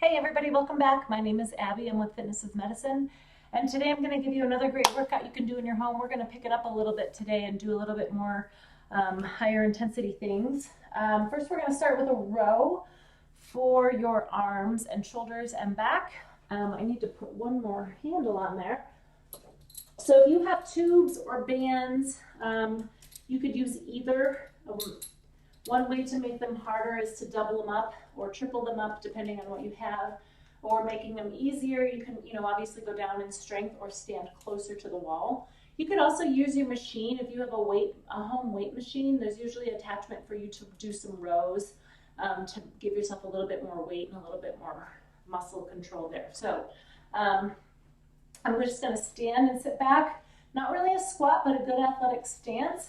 Hey everybody, welcome back. My name is Abby. I'm with Fitness is Medicine. And today I'm going to give you another great workout you can do in your home. We're going to pick it up a little bit today and do a little bit more higher intensity things. First we're going to start with a row for your arms and shoulders and back. I need to put one more handle on there. So if you have tubes or bands, you could use either. One way to make them harder is to double them up or triple them up depending on what you have, or making them easier. You can, obviously go down in strength or stand closer to the wall. You could also use your machine. If you have a home weight machine, there's usually attachment for you to do some rows to give yourself a little bit more weight and a little bit more muscle control there. So I'm just going to stand and sit back. Not really a squat, but a good athletic stance.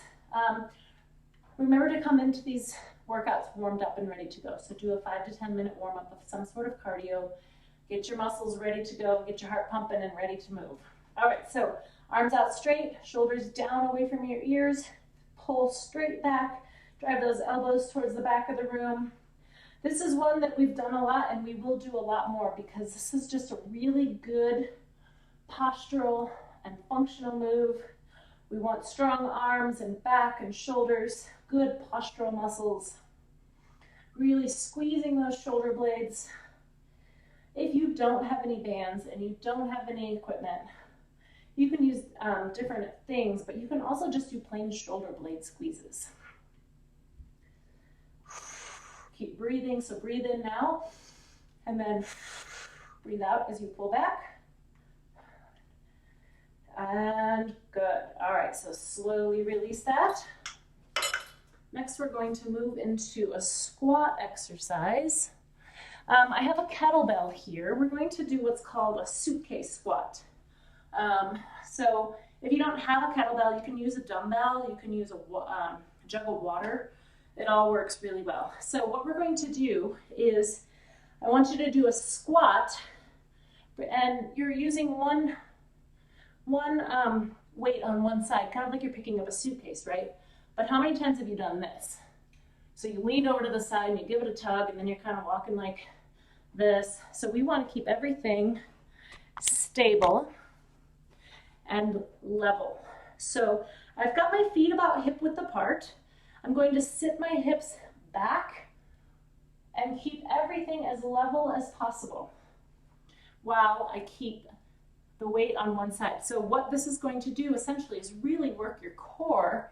Remember to come into these workouts warmed up and ready to go. So do a 5 to 10 minute warm up of some sort of cardio. Get your muscles ready to go, get your heart pumping and ready to move. All right, so arms out straight, shoulders down away from your ears, pull straight back, drive those elbows towards the back of the room. This is one that we've done a lot and we will do a lot more because this is just a really good postural and functional move. We want strong arms and back and shoulders, good postural muscles, really squeezing those shoulder blades. If you don't have any bands and you don't have any equipment, you can use different things, but you can also just do plain shoulder blade squeezes. Keep breathing, so breathe in now, and then breathe out as you pull back. And good. All right, so slowly release that. Next, we're going to move into a squat exercise. I have a kettlebell here. We're going to do what's called a suitcase squat. So if you don't have a kettlebell, you can use a dumbbell, you can use a jug of water. It all works really well. So what we're going to do is, I want you to do a squat, and you're using one weight on one side, kind of like you're picking up a suitcase, right? But how many times have you done this? So you lean over to the side and you give it a tug, and then you're kind of walking like this. So we want to keep everything stable and level. So I've got my feet about hip width apart. I'm going to sit my hips back and keep everything as level as possible while I keep the weight on one side. So what this is going to do essentially is really work your core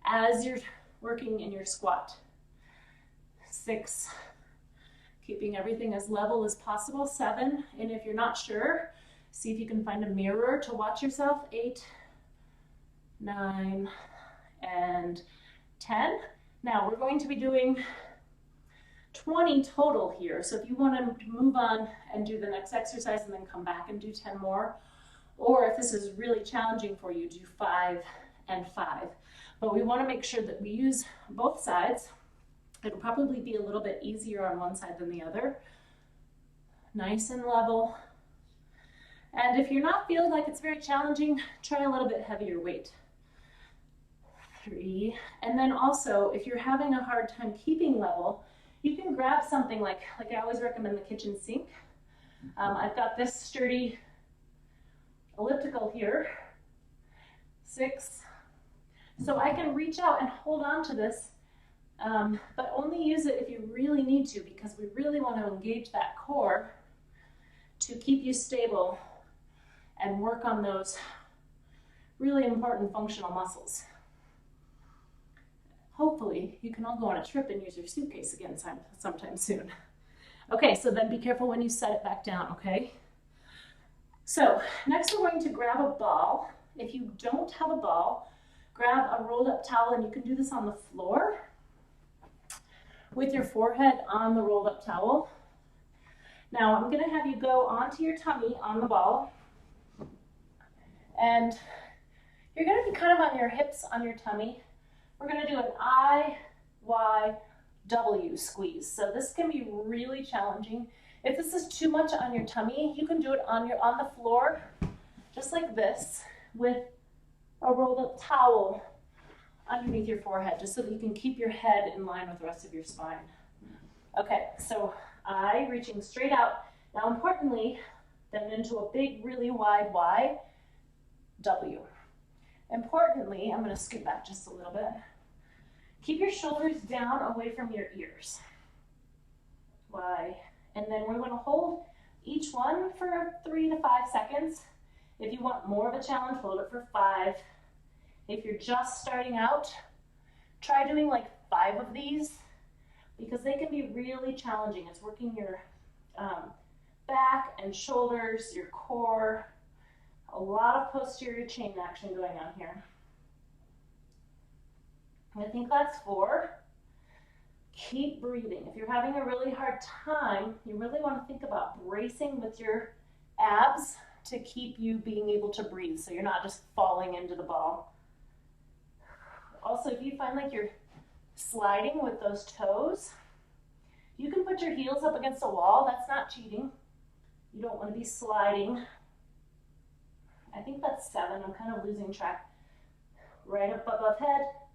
as you're working in your squat. 6, keeping everything as level as possible. 7, and if you're not sure, see if you can find a mirror to watch yourself. 8, 9, and 10. Now we're going to be doing 20 total here. So if you want to move on and do the next exercise and then come back and do 10 more, or if this is really challenging for you, do 5 and 5. But we want to make sure that we use both sides. It'll probably be a little bit easier on one side than the other. Nice and level. And if you're not feeling like it's very challenging, try a little bit heavier weight. 3. And then also, if you're having a hard time keeping level, you can grab something like I always recommend the kitchen sink. I've got this sturdy elliptical here. 6. So I can reach out and hold on to this, but only use it if you really need to, because we really want to engage that core to keep you stable and work on those really important functional muscles. Hopefully you can all go on a trip and use your suitcase again sometime soon. Okay, so then be careful when you set it back down, okay? So next we're going to grab a ball. If you don't have a ball, grab a rolled up towel, and you can do this on the floor with your forehead on the rolled up towel. Now I'm going to have you go onto your tummy on the ball, and you're going to be kind of on your hips on your tummy. We're going to do an IWY squeeze. So this can be really challenging. If this is too much on your tummy, you can do it on the floor, just like this, with a rolled up towel underneath your forehead, just so that you can keep your head in line with the rest of your spine. Okay, so I reaching straight out, Now, importantly, then into a big, really wide Y, W. Importantly, I'm going to scoot back just a little bit. Keep your shoulders down away from your ears. Y. And then we're going to hold each one for 3 to 5 seconds. If you want more of a challenge, hold it for 5. If you're just starting out, try doing like 5 of these because they can be really challenging. It's working your back and shoulders, your core, a lot of posterior chain action going on here. I think that's 4. Keep breathing. If you're having a really hard time, you really want to think about bracing with your abs to keep you being able to breathe so you're not just falling into the ball. Also, if you find like you're sliding with those toes, you can put your heels up against a wall. That's not cheating. You don't want to be sliding. I think that's 7. I'm kind of losing track. Right up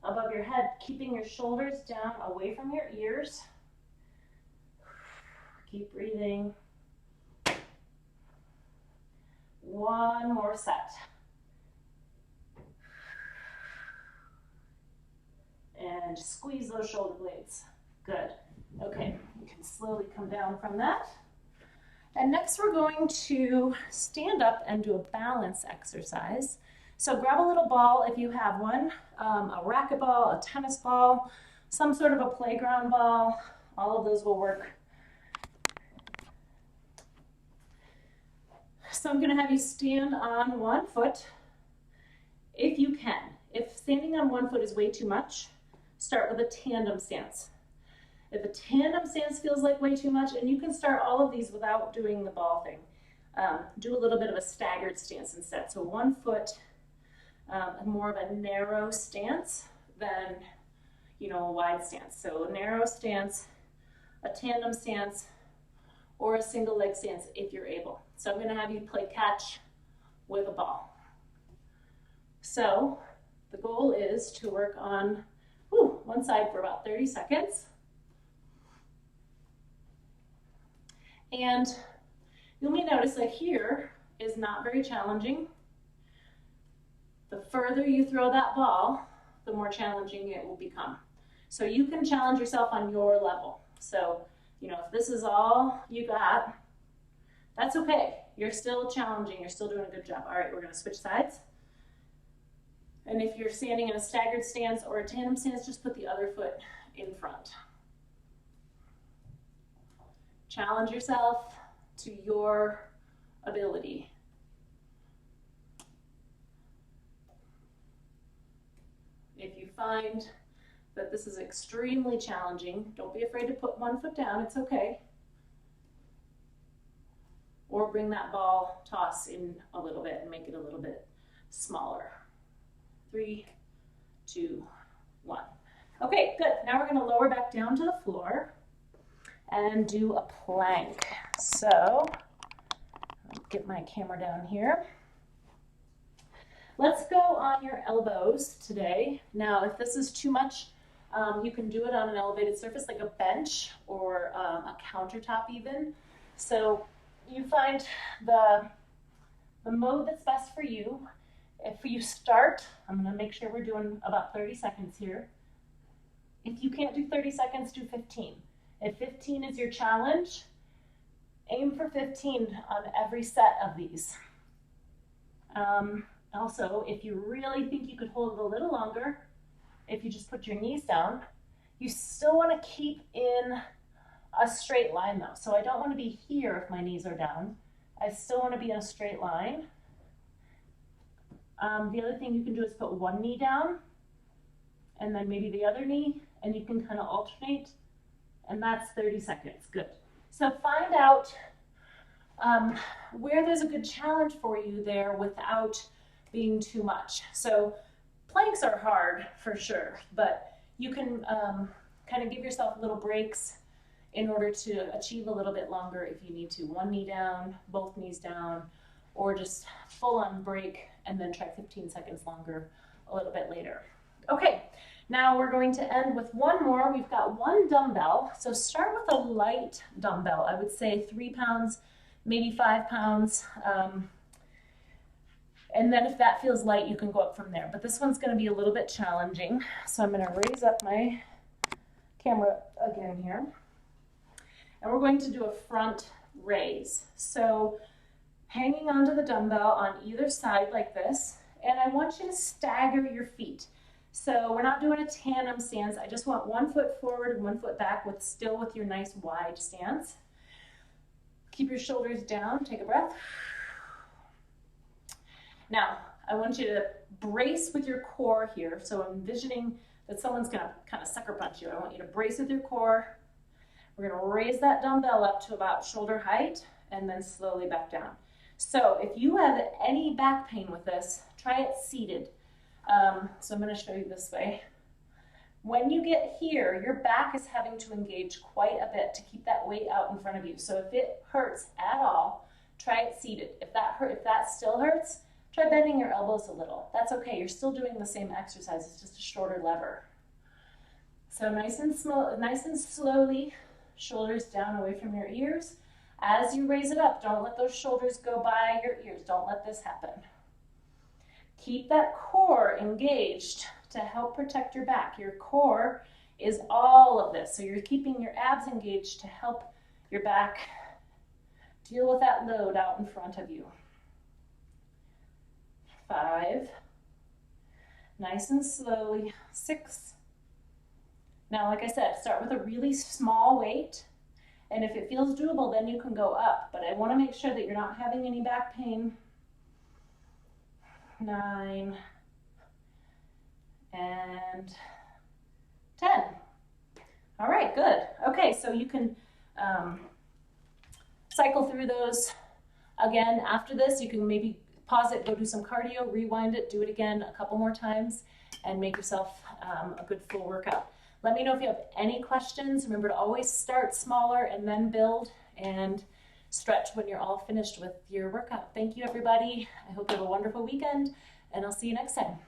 above your head, keeping your shoulders down away from your ears. Keep breathing. 1 more set. And squeeze those shoulder blades. Good. Okay, you can slowly come down from that. And next we're going to stand up and do a balance exercise. So grab a little ball if you have one, a racquetball, a tennis ball, some sort of a playground ball. All of those will work. So I'm going to have you stand on one foot if you can. If standing on one foot is way too much, start with a tandem stance. If a tandem stance feels like way too much, and you can start all of these without doing the ball thing, do a little bit of a staggered stance instead. So 1 foot, more of a narrow stance than, a wide stance. So a narrow stance, a tandem stance, or a single leg stance if you're able. So I'm going to have you play catch with a ball. So the goal is to work on one side for about 30 seconds. And you may notice that here is not very challenging. The further you throw that ball, the more challenging it will become. So you can challenge yourself on your level. So, if this is all you got, that's okay. You're still challenging. You're still doing a good job. All right, we're going to switch sides. And if you're standing in a staggered stance or a tandem stance, just put the other foot in front. Challenge yourself to your ability. If you find that this is extremely challenging, don't be afraid to put one foot down. It's okay. Or bring that ball toss in a little bit and make it a little bit smaller. 3, 2, 1. Okay, good. Now we're going to lower back down to the floor and do a plank. So, I'll get my camera down here. Let's go on your elbows today. Now, if this is too much, you can do it on an elevated surface like a bench or a countertop even. So you find the mode that's best for you. If you start, I'm going to make sure we're doing about 30 seconds here. If you can't do 30 seconds, do 15. If 15 is your challenge, aim for 15 on every set of these. Also, if you really think you could hold it a little longer, if you just put your knees down, you still want to keep in a straight line though. So I don't want to be here if my knees are down. I still want to be in a straight line. The other thing you can do is put one knee down and then maybe the other knee, and you can kind of alternate, and that's 30 seconds. Good. So find out where there's a good challenge for you there without being too much. So planks are hard for sure, but you can kind of give yourself little breaks in order to achieve a little bit longer if you need to. One knee down, both knees down, or just full on break and then try 15 seconds longer a little bit later. Okay, now we're going to end with one more. We've got one dumbbell. So start with a light dumbbell. I would say 3 pounds, maybe 5 pounds. And then if that feels light, you can go up from there. But this one's going to be a little bit challenging. So I'm going to raise up my camera again here. And we're going to do a front raise. So hanging onto the dumbbell on either side like this. And I want you to stagger your feet. So we're not doing a tandem stance. I just want 1 foot forward and 1 foot back still with your nice wide stance. Keep your shoulders down. Take a breath. Now, I want you to brace with your core here. So I'm envisioning that someone's going to kind of sucker punch you. I want you to brace with your core. We're going to raise that dumbbell up to about shoulder height and then slowly back down. So if you have any back pain with this, try it seated. So I'm going to show you this way. When you get here, your back is having to engage quite a bit to keep that weight out in front of you. So if it hurts at all, try it seated. If that still hurts, try bending your elbows a little. That's okay. You're still doing the same exercise. It's just a shorter lever. So nice and slowly, shoulders down away from your ears. As you raise it up, don't let those shoulders go by your ears. Don't let this happen. Keep that core engaged to help protect your back. Your core is all of this. So you're keeping your abs engaged to help your back deal with that load out in front of you. 5. Nice and slowly. 6. Now, like I said, start with a really small weight. And if it feels doable, then you can go up. But I want to make sure that you're not having any back pain. 9. And 10. All right, good. Okay, so you can cycle through those again. After this, you can maybe pause it, go do some cardio, rewind it, do it again a couple more times, and make yourself a good full workout. Let me know if you have any questions. Remember to always start smaller and then build and stretch when you're all finished with your workout. Thank you, everybody. I hope you have a wonderful weekend, and I'll see you next time.